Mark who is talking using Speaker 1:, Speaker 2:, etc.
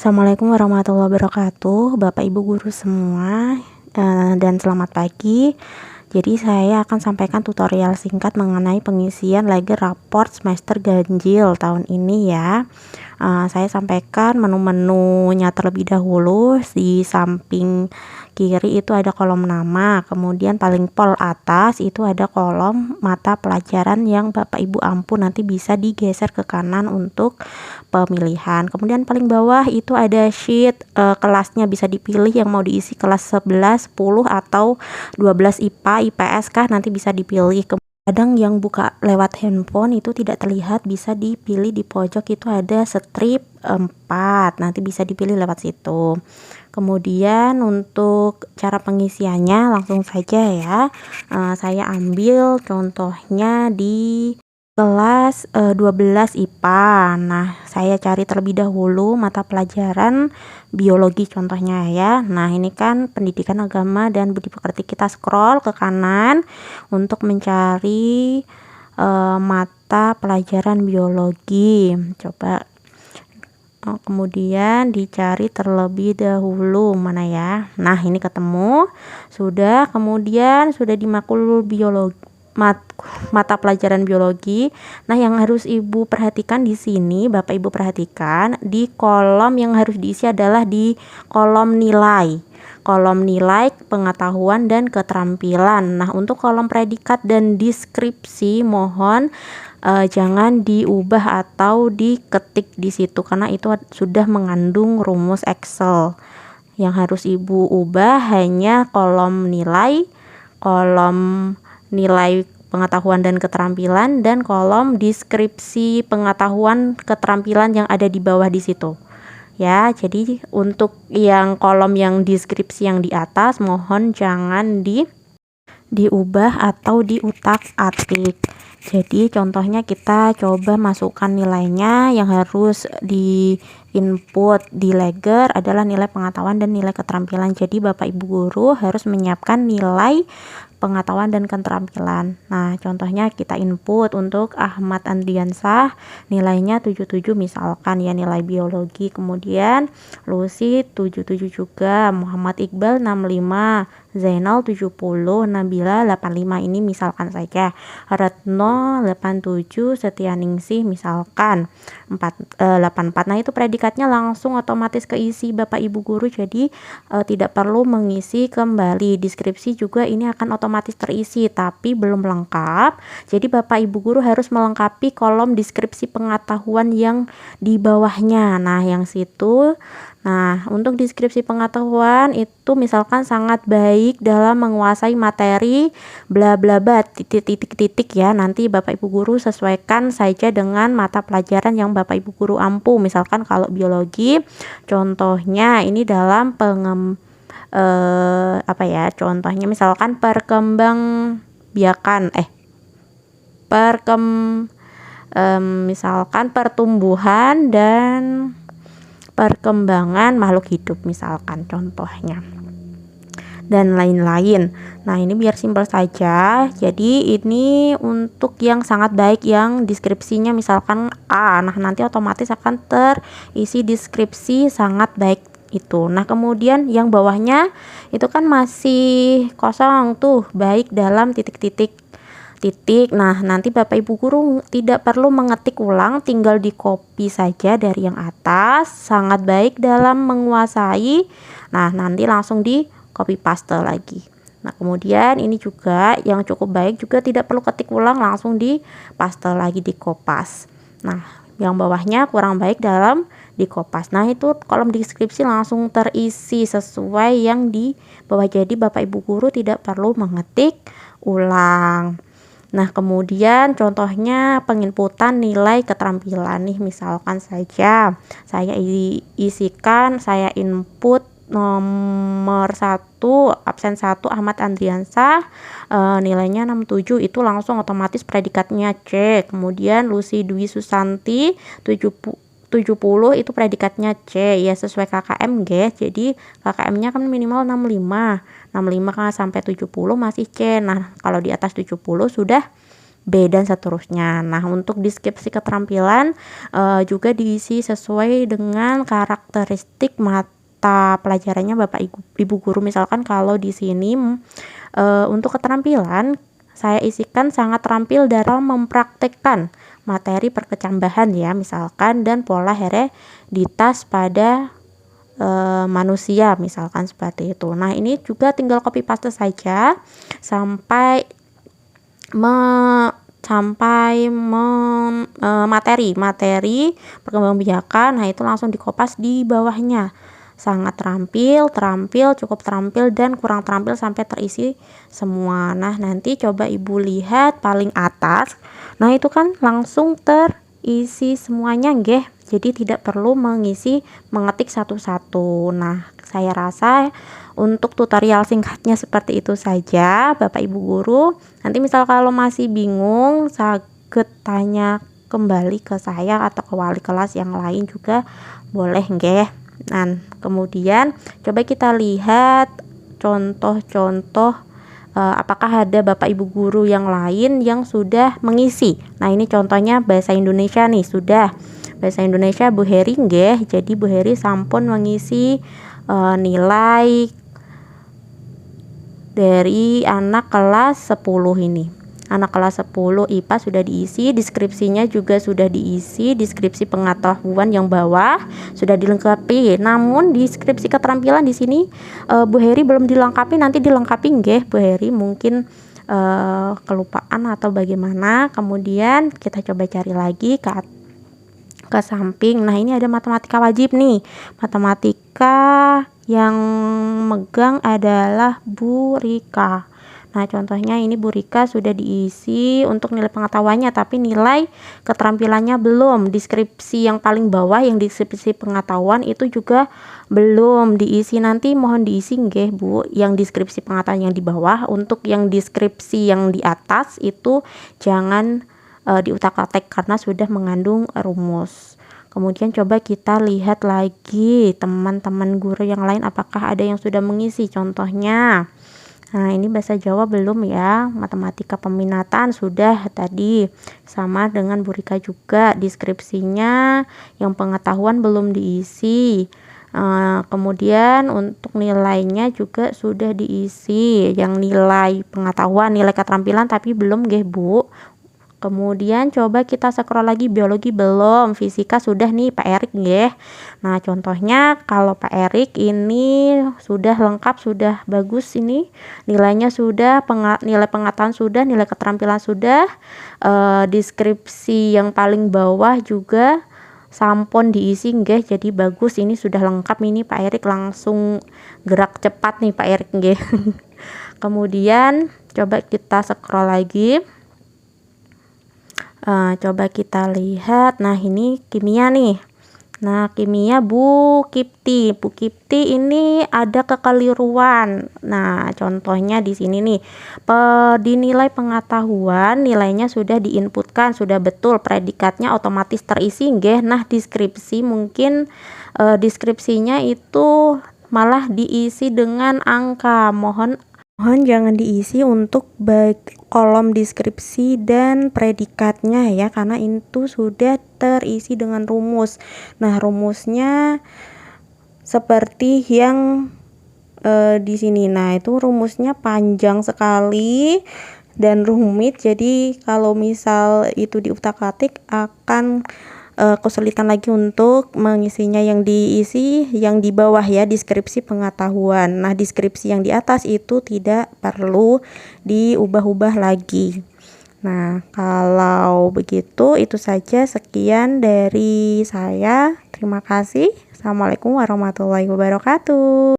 Speaker 1: Assalamualaikum warahmatullahi wabarakatuh, Bapak Ibu guru semua, dan selamat pagi. Jadi saya akan sampaikan tutorial singkat mengenai pengisian Lager raport semester ganjil tahun ini ya. Saya sampaikan menu-menunya terlebih dahulu. Di samping kiri itu ada kolom nama, kemudian paling pol atas itu ada kolom mata pelajaran yang Bapak Ibu ampu, nanti bisa digeser ke kanan untuk pemilihan. Kemudian paling bawah itu ada sheet kelasnya, bisa dipilih yang mau diisi kelas 11, 10 atau 12 IPA, IPS kah, nanti bisa dipilih. Kadang yang buka lewat handphone itu tidak terlihat, bisa dipilih di pojok itu ada strip 4, nanti bisa dipilih lewat situ. Kemudian untuk cara pengisiannya langsung saja ya. Saya ambil contohnya di kelas 12 IPA. Nah, saya cari terlebih dahulu mata pelajaran biologi contohnya ya. Nah, ini kan pendidikan agama dan budi pekerti, kita scroll ke kanan untuk mencari mata pelajaran biologi. Coba kemudian dicari terlebih dahulu mana ya. Nah, ini ketemu sudah. Kemudian sudah di makul biologi, mata pelajaran biologi. Nah, yang harus Ibu perhatikan di sini, Bapak Ibu perhatikan di kolom yang harus diisi adalah di kolom nilai. Kolom nilai, pengetahuan dan keterampilan. Nah, untuk kolom predikat dan deskripsi mohon jangan diubah atau diketik di situ karena itu sudah mengandung rumus Excel. Yang harus Ibu ubah hanya kolom nilai pengetahuan dan keterampilan, dan kolom deskripsi pengetahuan keterampilan yang ada di bawah di situ. Ya, jadi untuk yang kolom yang deskripsi yang di atas mohon jangan diubah atau diutak-atik. Jadi contohnya kita coba masukkan nilainya. Yang harus di input di Lager adalah nilai pengetahuan dan nilai keterampilan. Jadi Bapak Ibu guru harus menyiapkan nilai pengetahuan dan keterampilan. Nah, contohnya kita input untuk Ahmad Andriansah nilainya 77 misalkan ya, nilai biologi. Kemudian Lucy 77 juga, Muhammad Iqbal 65, Zainal 70, Nabila 85, ini misalkan saja. Retno 87, Setianingsih misalkan 84. Nah, itu predikatnya langsung otomatis keisi Bapak Ibu guru, jadi tidak perlu mengisi kembali. Deskripsi juga ini akan otomatis terisi tapi belum lengkap. Jadi Bapak Ibu guru harus melengkapi kolom deskripsi pengetahuan yang di bawahnya. Nah, yang situ. Nah, untuk deskripsi pengetahuan itu misalkan sangat baik dalam menguasai materi bla bla bla titik ya. Nanti Bapak Ibu guru sesuaikan saja dengan mata pelajaran yang Bapak Ibu guru ampu. Misalkan kalau biologi contohnya ini dalam contohnya misalkan misalkan pertumbuhan dan perkembangan makhluk hidup misalkan contohnya, dan lain-lain. Nah, ini biar simpel saja. Jadi ini untuk yang sangat baik yang deskripsinya misalkan A. Nah, nanti otomatis akan terisi deskripsi sangat baik itu. Nah, kemudian yang bawahnya itu kan masih kosong tuh, baik dalam titik. Nah, nanti Bapak Ibu guru tidak perlu mengetik ulang, tinggal di copy saja dari yang atas, sangat baik dalam menguasai. Nah, nanti langsung di copy paste lagi. Nah, kemudian ini juga yang cukup baik juga tidak perlu ketik ulang, langsung di paste lagi di Kopas. Nah, yang bawahnya kurang baik dalam di Kopas. Nah, itu kolom deskripsi langsung terisi sesuai yang di bawah. Jadi Bapak Ibu guru tidak perlu mengetik ulang. Nah, kemudian contohnya penginputan nilai keterampilan nih, misalkan saja saya saya input nomor 1 absen 1 Ahmad Andriansah nilainya 67, itu langsung otomatis predikatnya C. Kemudian Lucy Dwi Susanti 70 itu predikatnya C ya, sesuai KKM guys. Jadi KKM-nya kan minimal 65 kan sampai 70 masih C. Nah, kalau di atas 70 sudah B dan seterusnya. Nah, untuk deskripsi keterampilan juga diisi sesuai dengan karakteristik mata pelajarannya Bapak Ibu guru. Misalkan kalau di sini untuk keterampilan saya isikan sangat terampil dalam mempraktekkan materi perkecambahan ya, misalkan, dan pola hereditas pada manusia, misalkan seperti itu. Nah, ini juga tinggal copy paste saja sampai materi perkembangbiakan. Nah, itu langsung dikopas di bawahnya. Sangat terampil, cukup terampil, dan kurang terampil sampai terisi semua. Nah, nanti coba Ibu lihat paling atas. Nah, itu kan langsung terisi semuanya nggih. Jadi tidak perlu mengetik satu-satu. Nah, saya rasa untuk tutorial singkatnya seperti itu saja Bapak Ibu guru. Nanti misal kalau masih bingung, saged tanya kembali ke saya atau ke wali kelas yang lain juga boleh nggih. Nah, kemudian coba kita lihat contoh-contoh apakah ada Bapak Ibu guru yang lain yang sudah mengisi. Nah, ini contohnya bahasa Indonesia nih, sudah bahasa Indonesia Bu Heri nggih. Jadi Bu Heri sampun mengisi nilai dari anak kelas 10 ini. Anak kelas 10 IPA sudah diisi, deskripsinya juga sudah diisi, deskripsi pengetahuan yang bawah sudah dilengkapi. Namun deskripsi keterampilan di sini Bu Heri belum dilengkapi, nanti dilengkapi nggih Bu Heri, mungkin kelupaan atau bagaimana. Kemudian kita coba cari lagi ke samping. Nah, ini ada matematika wajib nih. Matematika yang megang adalah Bu Rika. Nah, contohnya ini Bu Rika sudah diisi untuk nilai pengetahuannya, tapi nilai keterampilannya belum. Deskripsi yang paling bawah, yang deskripsi pengetahuan itu juga belum diisi. Nanti mohon diisi nggih Bu, yang deskripsi pengetahuan yang di bawah. Untuk yang deskripsi yang di atas itu jangan diutak-atik karena sudah mengandung rumus. Kemudian coba kita lihat lagi teman-teman guru yang lain apakah ada yang sudah mengisi contohnya. Nah, ini bahasa Jawa belum ya, matematika peminatan sudah tadi, sama dengan Bu Rika juga. Deskripsinya yang pengetahuan belum diisi. Kemudian untuk nilainya juga sudah diisi, yang nilai pengetahuan, nilai keterampilan tapi belum nggih Bu. Kemudian coba kita scroll lagi, biologi belum, fisika sudah nih Pak Erik nggih. Nah, contohnya kalau Pak Erik ini sudah lengkap, sudah bagus ini. Nilainya sudah, nilai pengetahuan sudah, nilai keterampilan sudah, deskripsi yang paling bawah juga sampun diisi nggih. Jadi bagus, ini sudah lengkap ini Pak Erik, langsung gerak cepat nih Pak Erik nggih. Kemudian coba kita scroll lagi. Coba kita lihat. Nah, ini kimia nih. Nah, kimia Bu Kipti ini ada kekeliruan. Nah, contohnya di sini nih, di nilai pengetahuan nilainya sudah diinputkan, sudah betul, predikatnya otomatis terisi nggih. Nah, deskripsi mungkin deskripsinya itu malah diisi dengan angka. Mohon jangan diisi untuk kolom deskripsi dan predikatnya ya, karena itu sudah terisi dengan rumus. Nah, rumusnya seperti yang di sini. Nah, itu rumusnya panjang sekali dan rumit. Jadi kalau misal itu diutak-atik akan kesulitan lagi untuk mengisinya. Yang diisi yang di bawah ya, deskripsi pengetahuan. Nah, deskripsi yang di atas itu tidak perlu diubah-ubah lagi. Nah, kalau begitu itu saja, sekian dari saya. Terima kasih. Assalamualaikum warahmatullahi wabarakatuh.